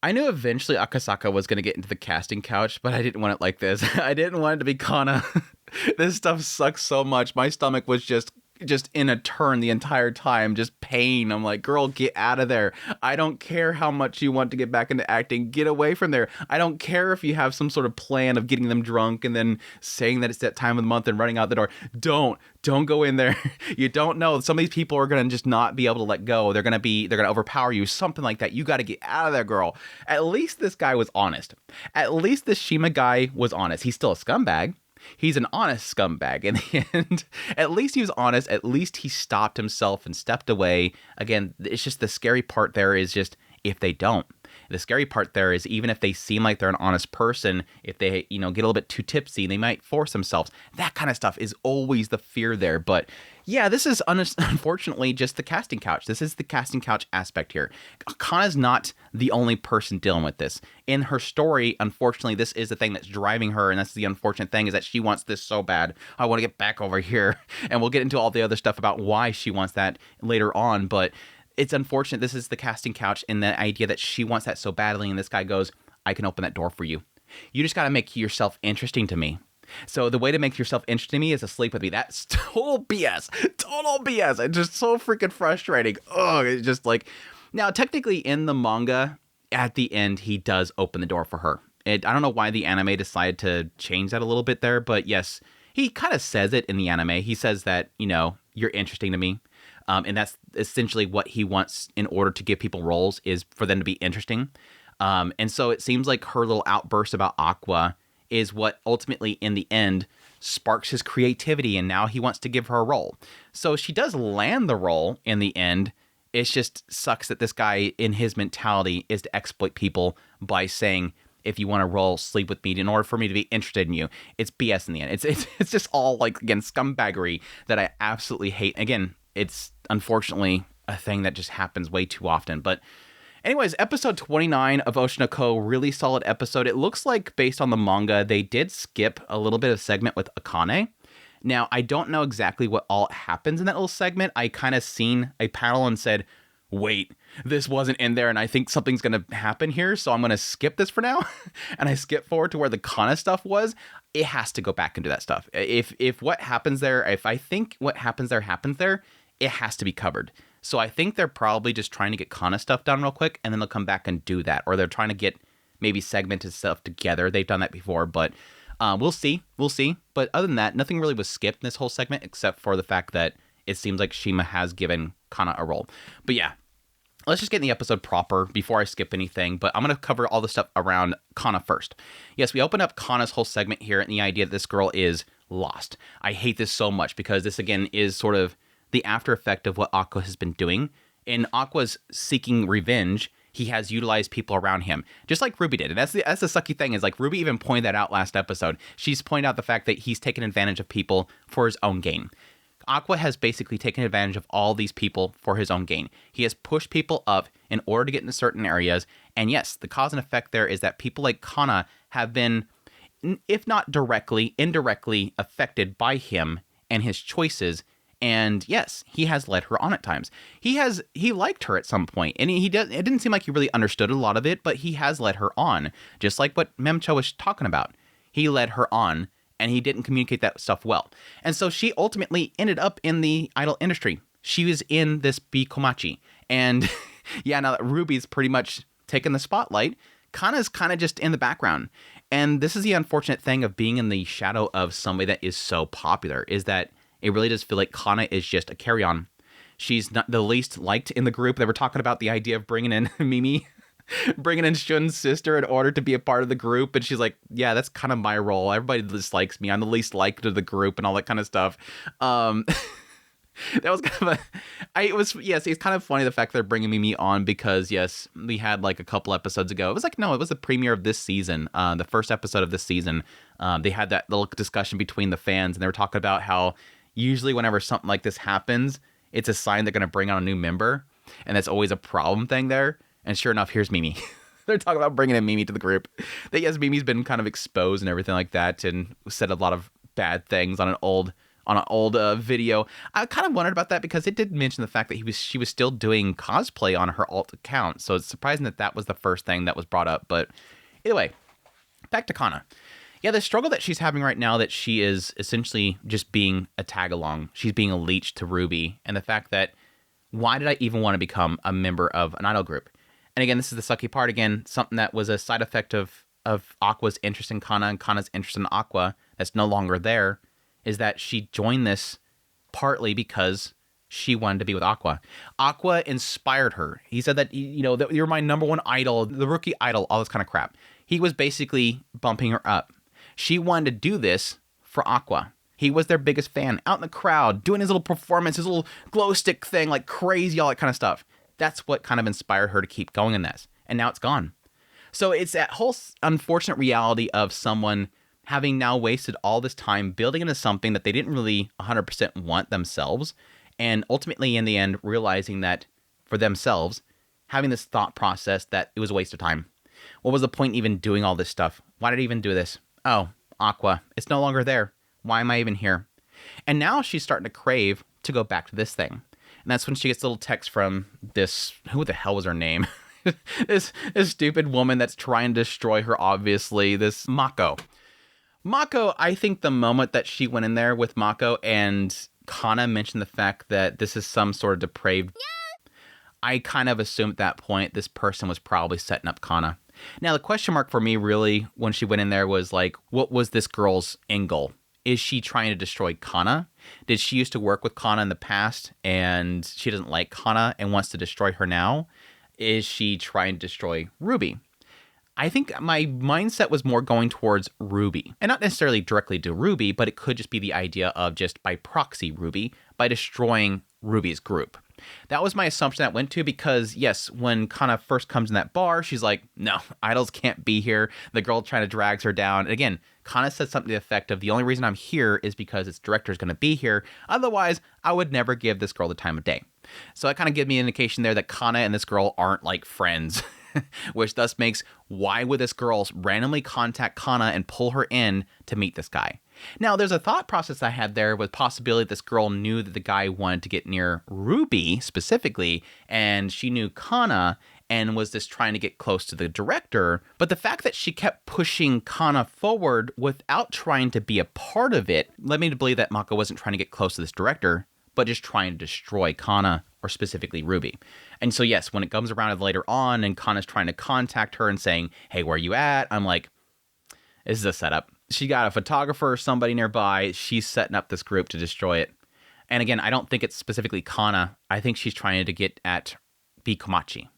I knew eventually Akasaka was going to get into the casting couch, but I didn't want it like this. I didn't want it to be Kana. This stuff sucks so much. My stomach was just in a turn the entire time, just pain. I'm like, girl, get out of there. I don't care how much you want to get back into acting. Get away from there. I don't care if you have some sort of plan of getting them drunk and then saying that it's that time of the month and running out the door. Don't go in there. You don't know. Some of these people are going to just not be able to let go. They're going to overpower you. Something like that. You got to get out of there, girl. At least this guy was honest. At least this Shima guy was honest. He's still a scumbag. He's an honest scumbag in the end. At least he was honest. At least he stopped himself and stepped away. Again, it's just the scary part there is just if they don't. The scary part there is even if they seem like they're an honest person, if they, get a little bit too tipsy, they might force themselves. That kind of stuff is always the fear there. But yeah, this is unfortunately just the casting couch. This is the casting couch aspect here. Kana's not the only person dealing with this. In her story, unfortunately, this is the thing that's driving her, and that's the unfortunate thing, is that she wants this so bad. I want to get back over here. And we'll get into all the other stuff about why she wants that later on, but it's unfortunate. This is the casting couch and the idea that she wants that so badly, and this guy goes, I can open that door for you. You just got to make yourself interesting to me. So the way to make yourself interesting to me is to sleep with me. That's total BS. Total BS. It's just so freaking frustrating. Oh, it's just like... Now, technically in the manga, at the end, he does open the door for her. I don't know why the anime decided to change that a little bit there, but yes, he kind of says it in the anime. He says that, you're interesting to me. And that's essentially what he wants in order to give people roles, is for them to be interesting. And so it seems like her little outburst about Aqua is what ultimately, in the end, sparks his creativity, and now he wants to give her a role. So she does land the role in the end. It just sucks that this guy, in his mentality, is to exploit people by saying, if you want a role, sleep with me in order for me to be interested in you. It's BS in the end. It's just all, like, again, scumbaggery that I absolutely hate. Again, it's unfortunately a thing that just happens way too often. But anyways, episode 29 of Oshinoko, really solid episode. It looks like, based on the manga, they did skip a little bit of segment with Akane. Now, I don't know exactly what all happens in that little segment. I kind of seen a panel and said, wait, this wasn't in there, and I think something's going to happen here, so I'm going to skip this for now. And I skip forward to where the Kana stuff was. It has to go back into that stuff. If what happens there, if I think what happens there, it has to be covered. So I think they're probably just trying to get Kana stuff done real quick, and then they'll come back and do that. Or they're trying to get maybe segmented stuff together. They've done that before, but we'll see. But other than that, nothing really was skipped in this whole segment, except for the fact that it seems like Shima has given Kana a role. But yeah, let's just get in the episode proper before I skip anything. But I'm going to cover all the stuff around Kana first. Yes, we open up Kana's whole segment here, and the idea that this girl is lost. I hate this so much because this, again, is sort of the after effect of what Aqua has been doing. In Aqua's seeking revenge, he has utilized people around him, just like Ruby did. And that's the sucky thing, is like Ruby even pointed that out last episode. She's pointed out the fact that he's taken advantage of people for his own gain. Aqua has basically taken advantage of all these people for his own gain. He has pushed people up in order to get into certain areas. And yes, the cause and effect there is that people like Kana have been, if not directly, indirectly affected by him and his choices. And yes, he has led her on at times. He liked her at some point, and it didn't seem like he really understood a lot of it, but he has led her on, just like what Memcho was talking about. He led her on, and he didn't communicate that stuff well. And so she ultimately ended up in the idol industry. She was in this Bikomachi. And yeah, now that Ruby's pretty much taken the spotlight, Kana's kind of just in the background. And this is the unfortunate thing of being in the shadow of somebody that is so popular, is that it really does feel like Kana is just a carry-on. She's not the least liked in the group. They were talking about the idea of bringing in Mimi, bringing in Shun's sister in order to be a part of the group. And she's like, yeah, that's kind of my role. Everybody dislikes me. I'm the least liked of the group and all that kind of stuff. That was kind of it's kind of funny the fact they're bringing Mimi on because, yes, we had like a couple episodes ago. It was like, no, it was the premiere of this season, the first episode of this season. They had that little discussion between the fans, and they were talking about how usually whenever something like this happens, it's a sign they're going to bring on a new member. And that's always a problem thing there. And sure enough, here's Mimi. They're talking about bringing in Mimi to the group. That yes, Mimi's been kind of exposed and everything like that, and said a lot of bad things on an old on an old video. I kind of wondered about that because it did mention the fact that she was still doing cosplay on her alt account. So it's surprising that that was the first thing that was brought up. But either way, back to Kana. Yeah, the struggle that she's having right now, that she is essentially just being a tag along. She's being a leech to Ruby. And the fact that, why did I even want to become a member of an idol group? And again, this is the sucky part. Again, something that was a side effect of Aqua's interest in Kana and Kana's interest in Aqua that's no longer there, is that she joined this partly because she wanted to be with Aqua. Aqua inspired her. He said that, that you're my number one idol, the rookie idol, all this kind of crap. He was basically bumping her up. She wanted to do this for Aqua. He was their biggest fan, out in the crowd, doing his little performance, his little glow stick thing, like crazy, all that kind of stuff. That's what kind of inspired her to keep going in this. And now it's gone. So it's that whole unfortunate reality of someone having now wasted all this time building into something that they didn't really 100% want themselves. And ultimately, in the end, realizing that for themselves, having this thought process that it was a waste of time. What was the point even doing all this stuff? Why did I even do this? Oh, Aqua, it's no longer there. Why am I even here? And now she's starting to crave to go back to this thing. And that's when she gets a little text from this, who the hell was her name? this stupid woman that's trying to destroy her, obviously, this Mako. Mako, I think the moment that she went in there with Mako and Kana mentioned the fact that this is some sort of depraved... I kind of assumed at that point this person was probably setting up Kana. Now, the question mark for me really when she went in there was like, what was this girl's end goal? Is she trying to destroy Kana? Did she used to work with Kana in the past and she doesn't like Kana and wants to destroy her now? Is she trying to destroy Ruby? I think my mindset was more going towards Ruby. And not necessarily directly to Ruby, but it could just be the idea of just by proxy Ruby, by destroying Ruby's group. That was my assumption that went to because, yes, when Kana first comes in that bar, she's like, no, idols can't be here. The girl trying to drag her down. And again, Kana said something to the effect of, the only reason I'm here is because its director is going to be here. Otherwise, I would never give this girl the time of day. So that kind of gave me an indication there that Kana and this girl aren't like friends. Which thus makes, why would this girl randomly contact Kana and pull her in to meet this guy? Now, there's a thought process I had there with possibility this girl knew that the guy wanted to get near Ruby specifically, and she knew Kana and was just trying to get close to the director. But the fact that she kept pushing Kana forward without trying to be a part of it led me to believe that Mako wasn't trying to get close to this director, but just trying to destroy Kana, or specifically Ruby. And so yes, when it comes around later on and Kana's trying to contact her and saying, hey, where are you at? I'm like, this is a setup. She got a photographer or somebody nearby. She's setting up this group to destroy it. And again, I don't think it's specifically Kana. I think she's trying to get at Komachi.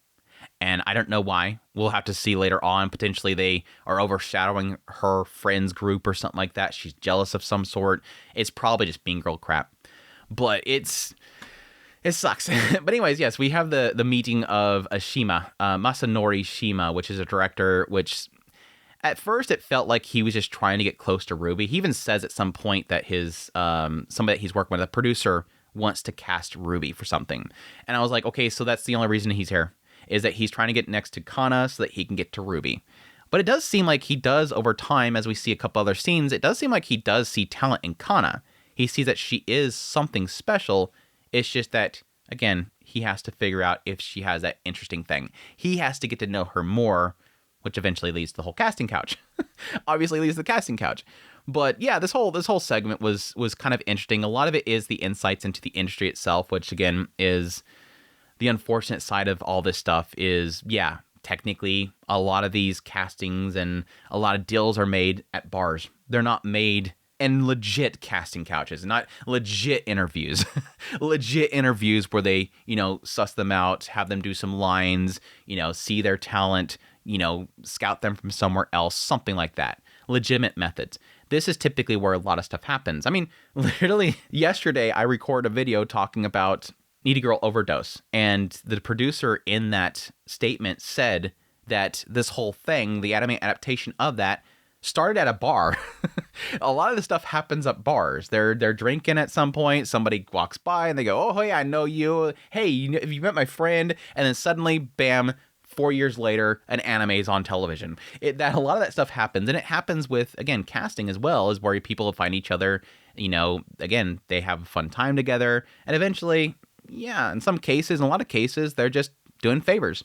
And I don't know why. We'll have to see later on. Potentially they are overshadowing her friends group or something like that. She's jealous of some sort. It's probably just mean girl crap. But it sucks. But anyways, yes, we have the meeting of Shima, Masanori Shima, which is a director, which at first it felt like he was just trying to get close to Ruby. He even says at some point that his somebody that he's working with, a producer, wants to cast Ruby for something. And I was like, okay, so that's the only reason he's here, is that he's trying to get next to Kana so that he can get to Ruby. But it does seem like he does, over time, as we see a couple other scenes, it does seem like he does see talent in Kana. He sees that she is something special. It's just that, again, he has to figure out if she has that interesting thing. He has to get to know her more, which eventually leads to the whole casting couch. Obviously leads to the casting couch. But yeah, this whole segment was kind of interesting. A lot of it is the insights into the industry itself, which again is the unfortunate side of all this stuff is, yeah, technically a lot of these castings and a lot of deals are made at bars. They're not made in legit casting couches, not legit interviews. Legit interviews where they, suss them out, have them do some lines, see their talent, scout them from somewhere else, something like that. Legitimate methods. This is typically where a lot of stuff happens. I mean, literally yesterday I recorded a video talking about Needy Girl Overdose, and the producer in that statement said that this whole thing, the anime adaptation of that, started at a bar. A lot of the stuff happens at bars. They're drinking at some point. Somebody walks by and they go, oh, hey, I know you. Hey, have you met my friend? And then suddenly, bam, 4 years later, an anime is on television. That a lot of that stuff happens, and it happens with, again, casting as well, is where people find each other, again, they have a fun time together, and eventually, yeah, in some cases, in a lot of cases, they're just doing favors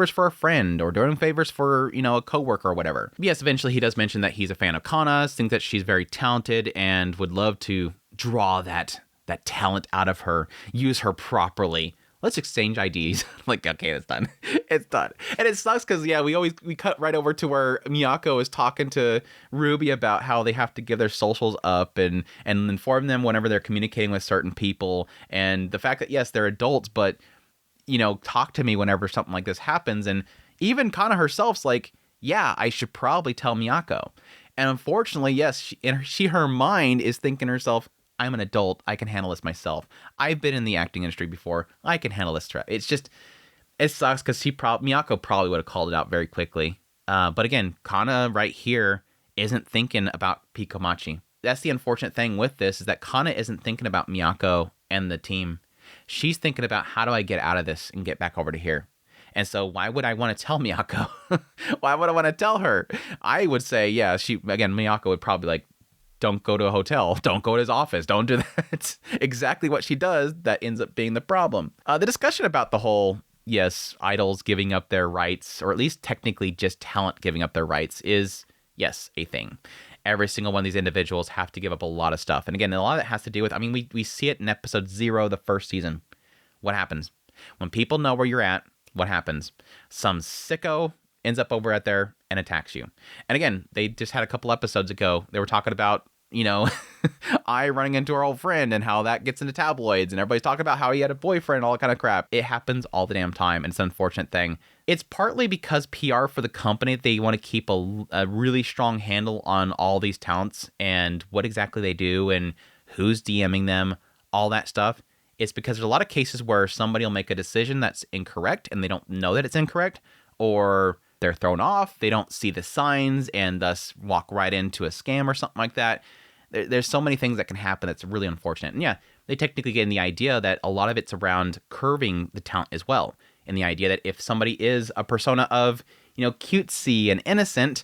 for a friend or doing favors for, a coworker or whatever. But yes, eventually he does mention that he's a fan of Kana, thinks that she's very talented and would love to draw that talent out of her, use her properly. Let's exchange IDs. Like, okay, it's done. It's done. And it sucks because, yeah, we cut right over to where Miyako is talking to Ruby about how they have to give their socials up and inform them whenever they're communicating with certain people. And the fact that, yes, they're adults, but, talk to me whenever something like this happens. And even Kana herself's like, yeah, I should probably tell Miyako. And unfortunately, yes, her mind is thinking to herself, I'm an adult. I can handle this myself. I've been in the acting industry before. I can handle this trap. It's just, it sucks because Miyako probably would have called it out very quickly. But again, Kana right here isn't thinking about Pikomachi. That's the unfortunate thing with this, is that Kana isn't thinking about Miyako and the team. She's thinking about, how do I get out of this and get back over to here? And so why would I want to tell Miyako? Why would I want to tell her? I would say, yeah, Miyako would probably like, don't go to a hotel. Don't go to his office. Don't do that. Exactly what she does that ends up being the problem. The discussion about the whole, yes, idols giving up their rights, or at least technically just talent giving up their rights, is, yes, a thing. Every single one of these individuals have to give up a lot of stuff. And again, a lot of it has to do with, we see it in episode 0, the first season. What happens? When people know where you're at, what happens? Some sicko ends up over at there and attacks you. And again, they just had a couple episodes ago, they were talking about, I running into our old friend and how that gets into tabloids, and everybody's talking about how he had a boyfriend, all that kind of crap. It happens all the damn time, and it's an unfortunate thing. It's partly because PR for the company, they want to keep a really strong handle on all these talents and what exactly they do and who's DMing them, all that stuff. It's because there's a lot of cases where somebody will make a decision that's incorrect and they don't know that it's incorrect, or they're thrown off, they don't see the signs and thus walk right into a scam or something like that. There's so many things that can happen that's really unfortunate. And yeah, they technically get in the idea that a lot of it's around curving the talent as well. And the idea that if somebody is a persona of, cutesy and innocent,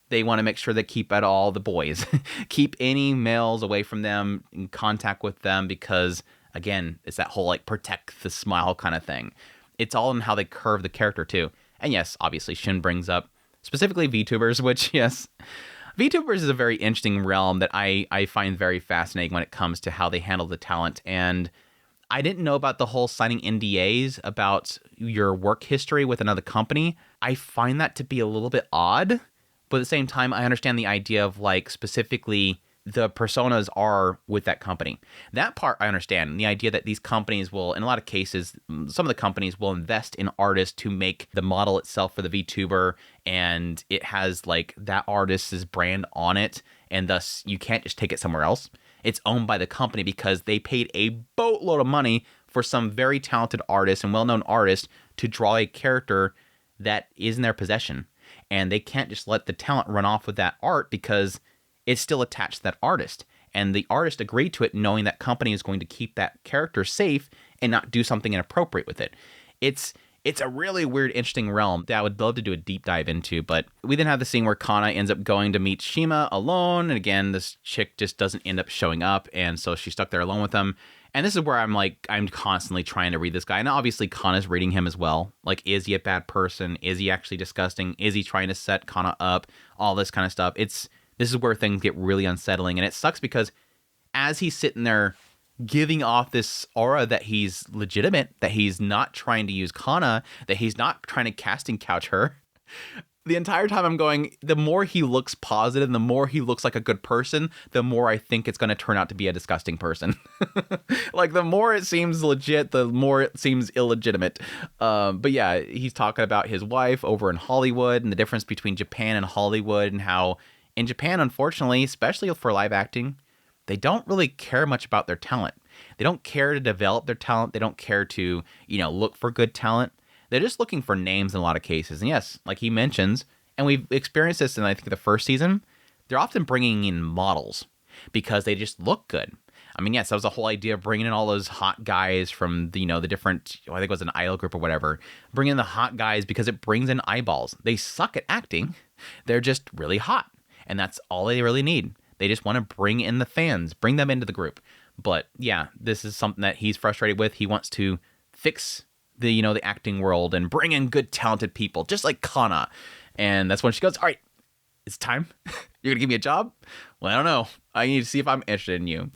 they want to make sure they keep out all the boys. Keep any males away from them, in contact with them, because, again, it's that whole, like, protect the smile kind of thing. It's all in how they curve the character, too. And yes, obviously, Shin brings up specifically VTubers, which, yes, VTubers is a very interesting realm that I find very fascinating when it comes to how they handle the talent. And I didn't know about the whole signing NDAs about your work history with another company. I find that to be a little bit odd, but at the same time, I understand the idea of, like, specifically the personas are with that company. That part I understand. And the idea that these companies will, in a lot of cases, some of the companies will invest in artists to make the model itself for the VTuber, and it has, like, that artist's brand on it, and thus you can't just take it somewhere else. It's owned by the company because they paid a boatload of money for some very talented artist and well-known artist to draw a character that is in their possession. And they can't just let the talent run off with that art because it's still attached to that artist. And the artist agreed to it knowing that company is going to keep that character safe and not do something inappropriate with it. It's a really weird, interesting realm that I would love to do a deep dive into. But we then have the scene where Kana ends up going to meet Shima alone. And again, this chick just doesn't end up showing up. And so she's stuck there alone with him. And this is where I'm constantly trying to read this guy. And obviously Kana's reading him as well. Like, is he a bad person? Is he actually disgusting? Is he trying to set Kana up? All this kind of stuff. This is where things get really unsettling. And it sucks because as he's sitting there giving off this aura that he's legitimate, that he's not trying to use Kana, that he's not trying to casting couch her, the entire time I'm going, the more he looks positive, the more he looks like a good person, the more I think it's going to turn out to be a disgusting person. Like, the more it seems legit, the more it seems illegitimate. But yeah, he's talking about his wife over in Hollywood and the difference between Japan and Hollywood, and how in Japan, unfortunately, especially for live acting, they don't really care much about their talent. They don't care to develop their talent. They don't care to, look for good talent. They're just looking for names in a lot of cases. And yes, like he mentions, and we've experienced this in, I think, the first season, they're often bringing in models because they just look good. I mean, yes, that was the whole idea of bringing in all those hot guys from the, the different, I think it was an idol group or whatever. Bring in the hot guys because it brings in eyeballs. They suck at acting. They're just really hot. And that's all they really need. They just want to bring in the fans, bring them into the group. But yeah, this is something that he's frustrated with. He wants to fix the, the acting world and bring in good, talented people, just like Kana. And that's when she goes, all right, it's time. You're going to give me a job? Well, I don't know. I need to see if I'm interested in you.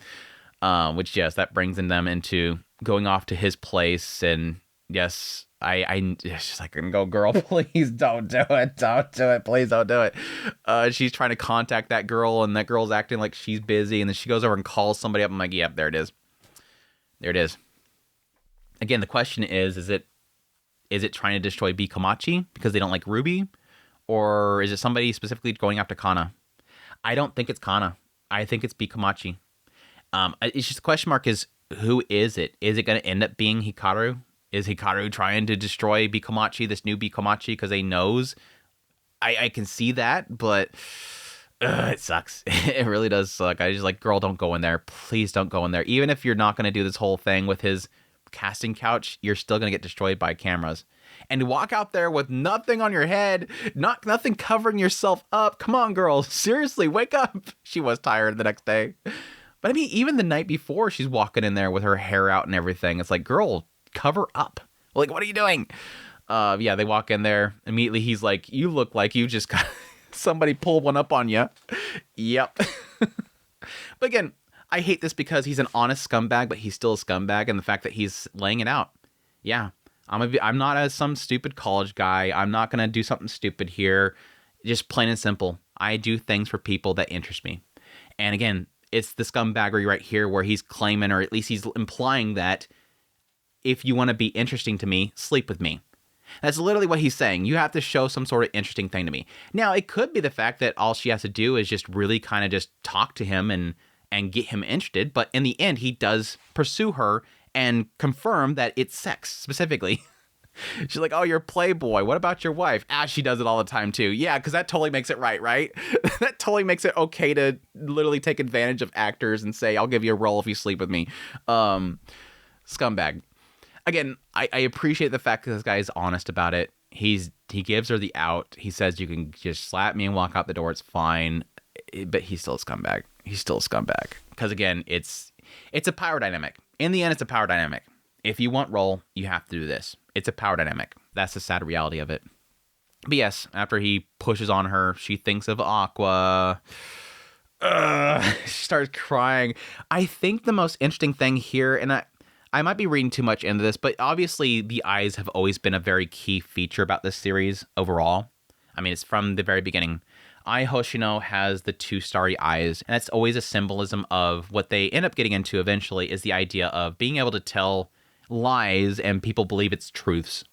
Which, yes, that brings them into going off to his place. And yes, she's like, go, girl, please don't do it. Don't do it. Please don't do it. She's trying to contact that girl, and that girl's acting like she's busy. And then she goes over and calls somebody up. I'm like, yep, there it is. There it is. Again, the question is it trying to destroy Bikomachi because they don't like Ruby? Or is it somebody specifically going after Kana? I don't think it's Kana. I think it's Bikomachi. It's just the question mark is, who is it? Is it going to end up being Hikaru? Is Hikaru trying to destroy Bikomachi, this new Bikomachi, because they knows? I can see that, but it sucks. It really does suck. I just like, girl, don't go in there. Please don't go in there. Even if you're not going to do this whole thing with his casting couch, you're still going to get destroyed by cameras. And to walk out there with nothing on your head, nothing covering yourself up. Come on, girl. Seriously, wake up. She was tired the next day. But I mean, even the night before, she's walking in there with her hair out and everything. It's like, girl, cover up. Like, what are you doing? Yeah, they walk in there. Immediately, he's like, you look like you just got somebody pulled one up on you. Yep. But again, I hate this because he's an honest scumbag, but he's still a scumbag. And the fact that he's laying it out. Yeah, I'm not some stupid college guy. I'm not going to do something stupid here. Just plain and simple. I do things for people that interest me. And again, it's the scumbaggery right here where he's claiming, or at least he's implying that if you want to be interesting to me, sleep with me. That's literally what he's saying. You have to show some sort of interesting thing to me. Now, it could be the fact that all she has to do is just really kind of just talk to him and get him interested. But in the end, he does pursue her and confirm that it's sex specifically. She's like, oh, you're a playboy. What about your wife? She does it all the time too. Yeah, because that totally makes it right? That totally makes it okay to literally take advantage of actors and say, I'll give you a role if you sleep with me. Scumbag. Again, I appreciate the fact that this guy is honest about it. He gives her the out. He says, you can just slap me and walk out the door. It's fine. But he's still a scumbag. He's still a scumbag. Because again, it's a power dynamic. In the end, it's a power dynamic. If you want role, you have to do this. It's a power dynamic. That's the sad reality of it. But yes, after he pushes on her, she thinks of Aqua. She starts crying. I think the most interesting thing here, and I might be reading too much into this, but obviously the eyes have always been a very key feature about this series overall. I mean, it's from the very beginning. Ai Hoshino has the two starry eyes, and that's always a symbolism of what they end up getting into eventually is the idea of being able to tell lies and people believe it's truths.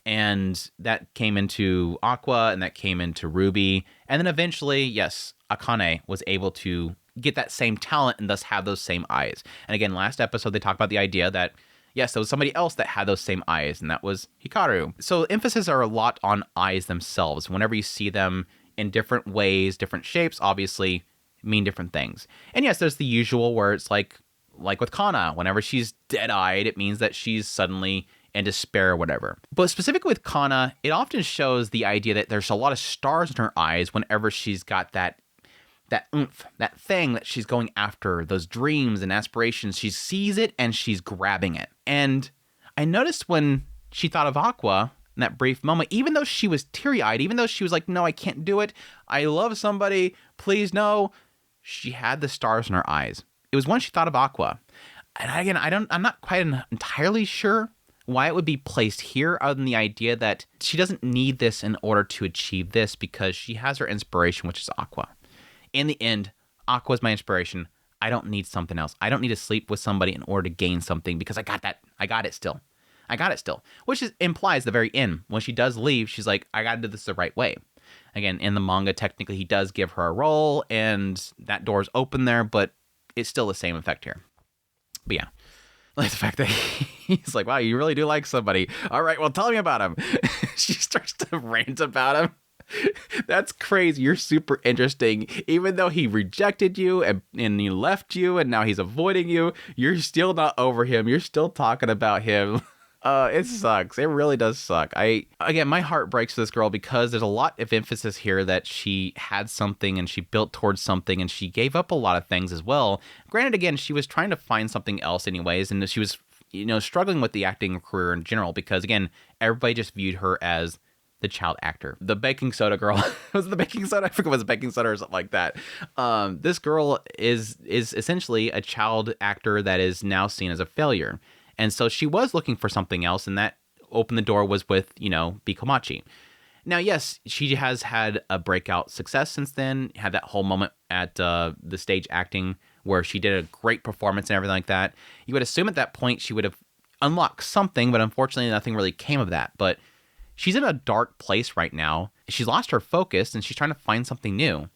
And that came into Aqua, and that came into Ruby. And then eventually, yes, Akane was able to get that same talent and thus have those same eyes. And again, last episode, they talked about the idea that, yes, there was somebody else that had those same eyes, and that was Hikaru. So emphasis are a lot on eyes themselves. Whenever you see them in different ways, different shapes, obviously mean different things. And yes, there's the usual where it's like with Kana, whenever she's dead-eyed, it means that she's suddenly in despair or whatever. But specifically with Kana, it often shows the idea that there's a lot of stars in her eyes whenever she's got that oomph, that thing that she's going after, those dreams and aspirations. She sees it and she's grabbing it. And I noticed when she thought of Aqua in that brief moment, even though she was teary-eyed, even though she was like, no, I can't do it. I love somebody. Please, no. She had the stars in her eyes. It was when she thought of Aqua. And again, I'm not quite entirely sure why it would be placed here, other than the idea that she doesn't need this in order to achieve this because she has her inspiration, which is Aqua. In the end, Aqua is my inspiration. I don't need something else. I don't need to sleep with somebody in order to gain something because I got that. I got it still. Which implies the very end. When she does leave, she's like, I got to do this the right way. Again, in the manga, technically, he does give her a role, and that door's open there, but it's still the same effect here. But yeah, like the fact that he's like, wow, you really do like somebody. All right, well, tell me about him. She starts to rant about him. That's crazy. You're super interesting. Even though he rejected you and he left you and now he's avoiding you, you're still not over him. You're still talking about him. It sucks. It really does suck. Again, my heart breaks for this girl because there's a lot of emphasis here that she had something and she built towards something and she gave up a lot of things as well. Granted, again, she was trying to find something else anyways, and she was, struggling with the acting career in general because, again, everybody just viewed her as the child actor. The baking soda girl. Was it the baking soda? I forget if it was baking soda or something like that. This girl is essentially a child actor that is now seen as a failure. And so she was looking for something else, and that opened the door was with, Bikomachi. Now, yes, she has had a breakout success since then, had that whole moment at the stage acting where she did a great performance and everything like that. You would assume at that point she would have unlocked something, but unfortunately nothing really came of that. But she's in a dark place right now. She's lost her focus, and she's trying to find something new.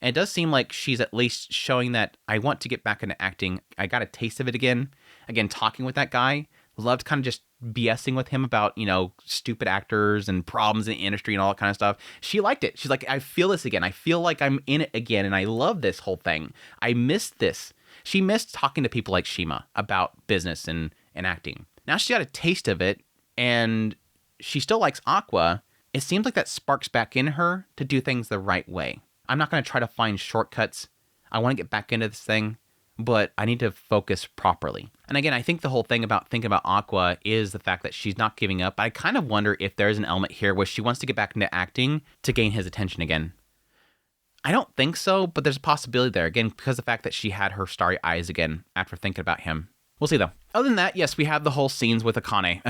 And it does seem like she's at least showing that I want to get back into acting. I got a taste of it again. Again, talking with that guy. Loved kind of just BSing with him about, stupid actors and problems in the industry and all that kind of stuff. She liked it. She's like, I feel this again. I feel like I'm in it again. And I love this whole thing. I missed this. She missed talking to people like Shima about business and acting. Now she got a taste of it, and she still likes Aqua. It seems like that sparks back in her to do things the right way. I'm not going to try to find shortcuts. I want to get back into this thing, but I need to focus properly. And again, I think the whole thing about thinking about Aqua is the fact that she's not giving up. I kind of wonder if there's an element here where she wants to get back into acting to gain his attention again. I don't think so, but there's a possibility there, again, because of the fact that she had her starry eyes again after thinking about him. We'll see, though. Other than that, yes, we have the whole scenes with Akane.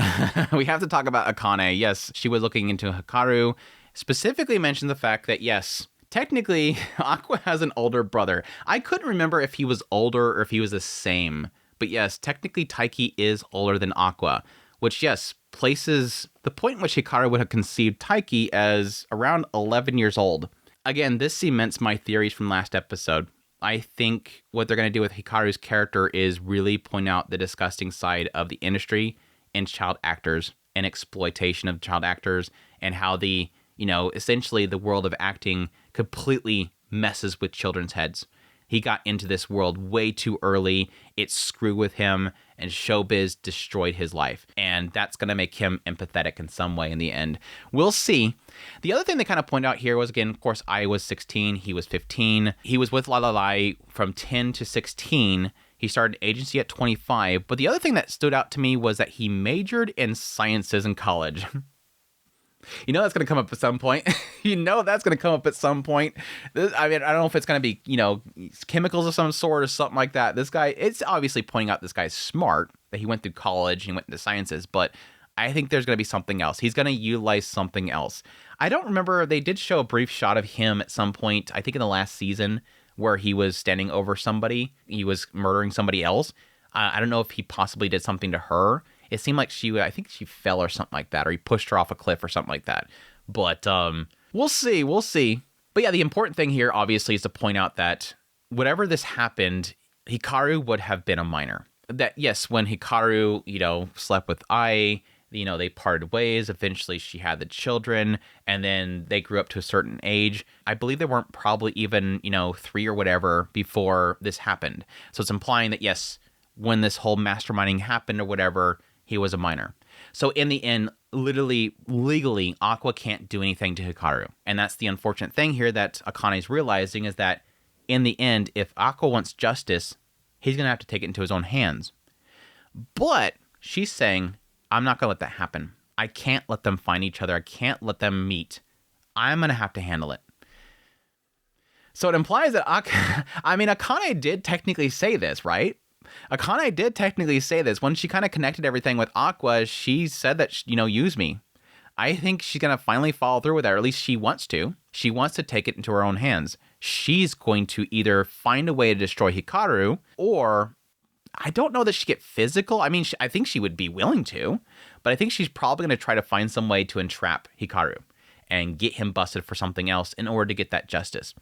We have to talk about Akane. Yes, she was looking into Hikaru. Specifically mentioned the fact that, yes, technically, Aqua has an older brother. I couldn't remember if he was older or if he was the same. But yes, technically Taiki is older than Aqua, which, yes, places the point in which Hikaru would have conceived Taiki as around 11 years old. Again, this cements my theories from last episode. I think what they're going to do with Hikaru's character is really point out the disgusting side of the industry and child actors and exploitation of child actors and how the, essentially the world of acting completely messes with children's heads. He got into this world way too early. It screwed with him, and showbiz destroyed his life. And that's going to make him empathetic in some way in the end. We'll see. The other thing they kind of point out here was, again, of course, I was 16. He was 15. He was with Lai from 10 to 16. He started agency at 25. But the other thing that stood out to me was that he majored in sciences in college. That's going to come up at some point. That's going to come up at some point. I don't know if it's going to be, chemicals of some sort or something like that. This guy, it's obviously pointing out this guy's smart, that he went through college, he went into sciences, but I think there's going to be something else. He's going to utilize something else. I don't remember, they did show a brief shot of him at some point, I think in the last season, where he was standing over somebody. He was murdering somebody else. I don't know if he possibly did something to her. It seemed like I think she fell or something like that, or he pushed her off a cliff or something like that. But we'll see. But yeah, the important thing here, obviously, is to point out that whatever this happened, Hikaru would have been a minor. That, yes, when Hikaru, slept with Ai, they parted ways. Eventually, she had the children, and then they grew up to a certain age. I believe they weren't probably even, 3 or whatever before this happened. So it's implying that, yes, when this whole masterminding happened or whatever, he was a minor. So in the end, literally, legally, Aqua can't do anything to Hikaru. And that's the unfortunate thing here that Akane's realizing, is that in the end, if Aqua wants justice, he's going to have to take it into his own hands. But she's saying, I'm not going to let that happen. I can't let them find each other. I can't let them meet. I'm going to have to handle it. So it implies that Akane did technically say this, right? Akane did technically say this. When she kind of connected everything with Aqua, she said that, use me. I think she's going to finally follow through with that, or at least she wants to. She wants to take it into her own hands. She's going to either find a way to destroy Hikaru, or I don't know that she'd get physical. I think she would be willing to, but I think she's probably going to try to find some way to entrap Hikaru and get him busted for something else in order to get that justice.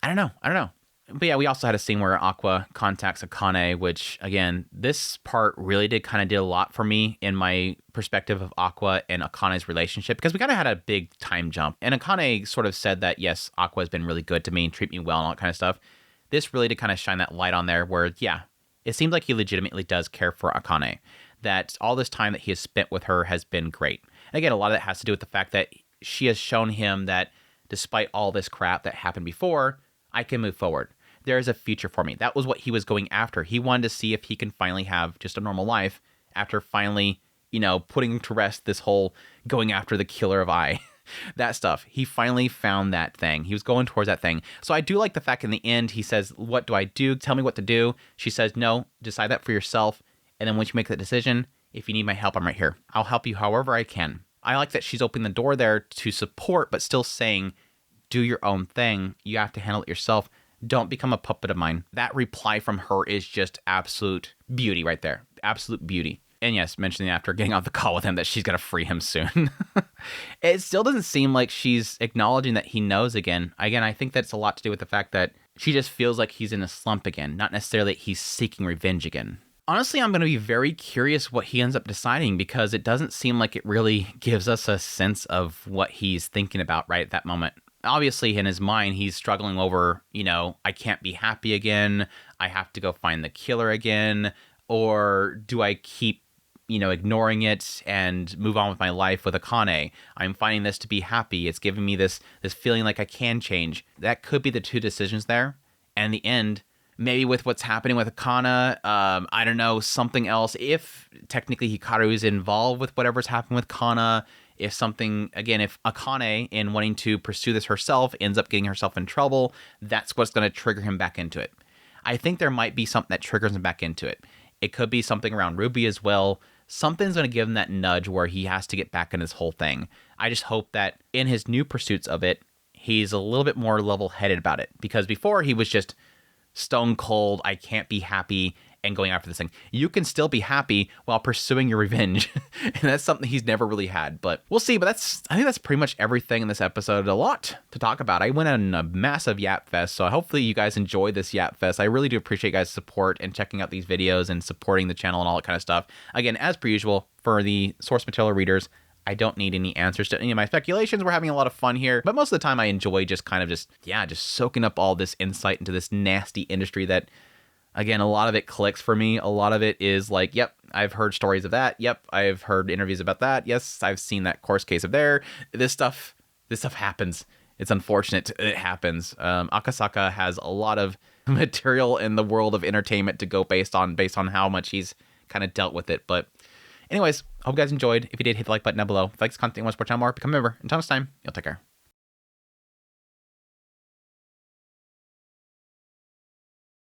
I don't know. But yeah, we also had a scene where Aqua contacts Akane, which, again, this part really did a lot for me in my perspective of Aqua and Akane's relationship, because we kind of had a big time jump. And Akane sort of said that, yes, Aqua has been really good to me and treat me well and all that kind of stuff. This really did kind of shine that light on there where, yeah, it seems like he legitimately does care for Akane, that all this time that he has spent with her has been great. And again, a lot of that has to do with the fact that she has shown him that despite all this crap that happened before, I can move forward. There is a future for me. That was what he was going after. He wanted to see if he can finally have just a normal life after finally, putting to rest this whole going after the killer of I. That stuff. He finally found that thing. He was going towards that thing. So I do like the fact in the end, he says, what do I do? Tell me what to do. She says, no, decide that for yourself. And then once you make that decision, if you need my help, I'm right here. I'll help you however I can. I like that she's opening the door there to support, but still saying, do your own thing. You have to handle it yourself. Don't become a puppet of mine. That reply from her is just absolute beauty right there. Absolute beauty. And yes, mentioning after getting off the call with him that she's going to free him soon. It still doesn't seem like she's acknowledging that he knows again. Again, I think that's a lot to do with the fact that she just feels like he's in a slump again, not necessarily that he's seeking revenge again. Honestly, I'm going to be very curious what he ends up deciding, because it doesn't seem like it really gives us a sense of what he's thinking about right at that moment. Obviously, in his mind, he's struggling over, I can't be happy again. I have to go find the killer again. Or do I keep, ignoring it and move on with my life with Akane? I'm finding this to be happy. It's giving me this feeling like I can change. That could be the two decisions there. And in the end, maybe with what's happening with Kana, I don't know, something else. If technically Hikaru is involved with whatever's happened with Kana, if something, again, if Akane, in wanting to pursue this herself, ends up getting herself in trouble, that's what's going to trigger him back into it. I think there might be something that triggers him back into it. It could be something around Ruby as well. Something's going to give him that nudge where he has to get back in this whole thing. I just hope that in his new pursuits of it, he's a little bit more level-headed about it. Because before, he was just stone cold, I can't be happy, and going after this thing. You can still be happy while pursuing your revenge. And that's something he's never really had. But we'll see. But I think that's pretty much everything in this episode. A lot to talk about. I went on a massive Yap Fest, so hopefully you guys enjoyed this Yap Fest. I really do appreciate you guys' support and checking out these videos and supporting the channel and all that kind of stuff. Again, as per usual, for the source material readers, I don't need any answers to any of my speculations. We're having a lot of fun here, but most of the time I enjoy just soaking up all this insight into this nasty industry that, again, a lot of it clicks for me. A lot of it is like, yep, I've heard stories of that. Yep, I've heard interviews about that. Yes, I've seen that course case of there. This stuff happens. It's unfortunate. It happens. Akasaka has a lot of material in the world of entertainment to go based on how much he's kind of dealt with it. But anyways, hope you guys enjoyed. If you did, hit the like button down below. If you like this content and want to support the channel more, become a member. Until next time, you'll take care.